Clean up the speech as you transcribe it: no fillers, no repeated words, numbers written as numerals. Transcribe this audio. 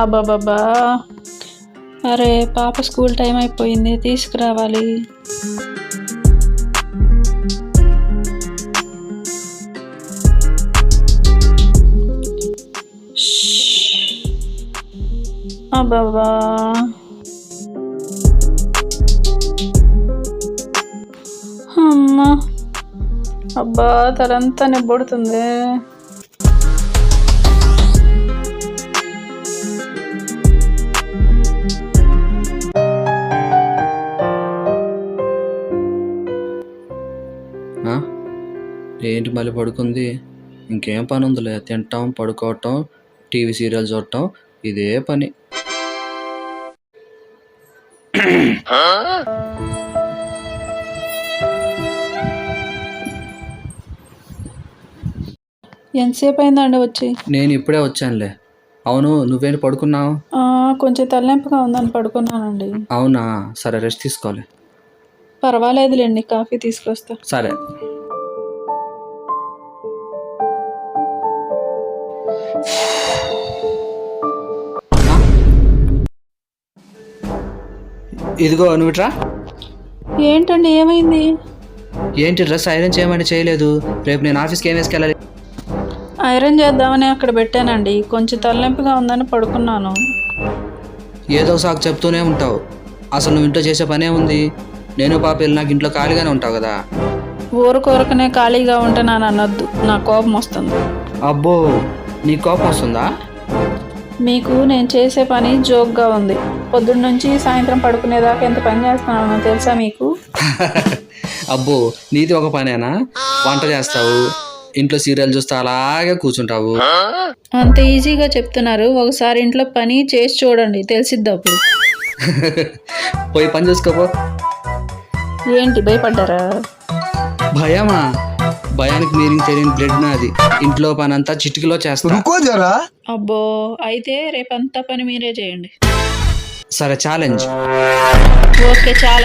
అబ్బాబాబా, అరే పాప school time అయిపోయింది, తీసుకురావాలి. అబ్బాబా, అమ్మా, అబ్బా తలంతా నిబ్బడుతుంది. ఏంటి మళ్ళీ పడుకుంది? ఇంకేం పని ఉందిలే, తింటాం, పడుకోవటం, టీవీ సీరియల్ చూడటం, ఇదే పని. ఎంతసేపు అయిందండి వచ్చి? నేను ఇప్పుడే వచ్చానులే. అవును, నువ్వేంటి పడుకున్నావు? కొంచెం తలనొప్పిగా ఉందని పడుకున్నానండి. అవునా, సరే రెస్ట్ తీసుకోవాలి. పర్వాలేదులేండి, కాఫీ తీసుకొస్తా. సరే. ఇదిగో నువ్వుట్రా. ఏంటండి, ఏమైంది? ఏంటి డ్రెస్ ఐరన్ చేయమని చేయలేదు? రేపు నేను ఆఫీస్కి ఏం వేసుకెళ్ళాలి? ఐరన్ చేద్దామని అక్కడ పెట్టానండి, కొంచెం తలనొప్పిగా ఉందని పడుకున్నాను. ఏదో సాకు చెప్తూనే ఉంటావు. అసలు నువ్వు ఇంట్లో చేసే పనే ఉంది. నేను పాప వెళ్ళి నాకు ఇంట్లో ఖాళీగానే ఉంటావు కదా. ఊరకొరకనే ఖాళీగా ఉంటున్నాను అనొద్దు, నా కోపం వస్తుంది. అబ్బో, నీ కోపం వస్తుందా? మీకు నేను చేసే పని జోక్గా ఉంది. పొద్దున్న నుంచి సాయంత్రం పడుకునేదాకా ఎంత పని చేస్తున్నానో తెలుసా మీకు? అబ్బో, నీది ఒక పనేనా? వంట చేస్తావు, ఇంట్లో సీరియల్ చూస్తా అలాగే కూర్చుంటావు. అంత ఈజీగా చెప్తున్నారు, ఒకసారి ఇంట్లో పని చేసి చూడండి, తెలిసిద్ది అప్పుడు. పోయి పని చేసుకోపో. ఏంటి భయపడ్డారా? భయమా? భయానికి మీరింగ్ తెలియని బ్లడ్ నాది. ఇంట్లో పని అంతా చిటికలో చేస్తా. అబ్బో, అయితే రేపంతా పని మీరే చేయండి. సరే, ఛాలెంజ్. ఓకే, చాలా.